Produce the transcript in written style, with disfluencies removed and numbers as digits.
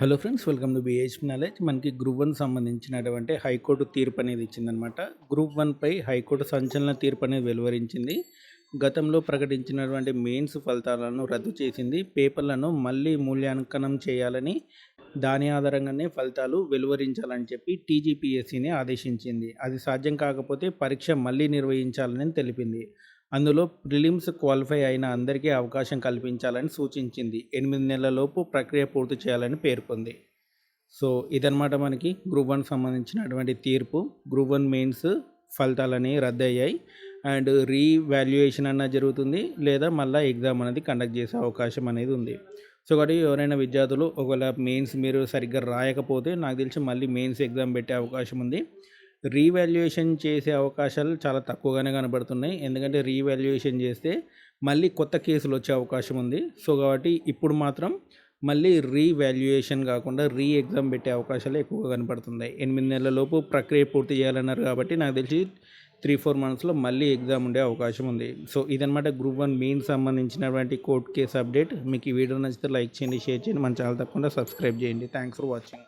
Hello friends, welcome to BHP knowledge. మనకి group one సంబంధించినటువంటి high court తీర్పు అనేది ఇచ్చిందనమాట. గ్రూప్ వన్ పై హైకోర్టు సంచలన తీర్పు అనేది వెలువరించింది. గతంలో ప్రకటించినటువంటి మెయిన్స్ ఫలితాలను రద్దు చేసింది. పేపర్లను మళ్ళీ మూల్యాంకనం చేయాలని, దాని ఆధారంగానే ఫలితాలు వెలువరించాలని చెప్పి టీజీపీఎస్సీని ఆదేశించింది. అది సాధ్యం కాకపోతే పరీక్ష మళ్ళీ నిర్వహించాలని తెలిపింది. అందులో ప్రిలిమ్స్ క్వాలిఫై అయిన అందరికీ అవకాశం కల్పించాలని సూచించింది. 8 నెలలలోపు ప్రక్రియ పూర్తి చేయాలని పేర్కొంది. సో ఇదనమాట మనకి గ్రూప్ వన్ సంబంధించినటువంటి తీర్పు. గ్రూప్ వన్ మెయిన్స్ ఫలితాలని రద్దయ్యాయి. అండ్ రీవాల్యుయేషన్ అన్న జరుగుతుంది, లేదా మళ్ళీ ఎగ్జామ్ అనేది కండక్ట్ చేసే అవకాశం అనేది ఉంది. సో కాబట్టి ఎవరైనా విద్యార్థులు ఒకవేళ మెయిన్స్ మీరు సరిగ్గా రాయకపోతే నాకు తెలిసి మళ్ళీ మెయిన్స్ ఎగ్జామ్ పెట్టే అవకాశం ఉంది. రీవాల్యుయేషన్ చేసే అవకాశాలు చాలా తక్కువగానే కనబడుతున్నాయి. ఎందుకంటే రీవాల్యుయేషన్ చేస్తే మళ్ళీ కొత్త కేసులు వచ్చే అవకాశం ఉంది. సో కాబట్టి ఇప్పుడు మాత్రం మళ్ళీ రీవాల్యుయేషన్ కాకుండా ఎగ్జామ్ పెట్టే అవకాశాలు ఎక్కువగా కనపడుతున్నాయి. 8 నెలలలోపు ప్రక్రియ పూర్తి చేయాలన్నారు కాబట్టి నాకు తెలిసి 3-4 మంత్స్లో మళ్ళీ ఎగ్జామ్ ఉండే అవకాశం ఉంది. సో ఇదనమాట గ్రూప్ వన్ మెయిన్ సంబంధించినటువంటి కోర్ట్ కేసు అప్డేట్. మీకు ఈ వీడియో నచ్చితే లైక్ చేయండి, షేర్ చేయండి, మన ఛానల్ తప్పకుండా సబ్స్క్రైబ్ చేయండి. Thanks for watching.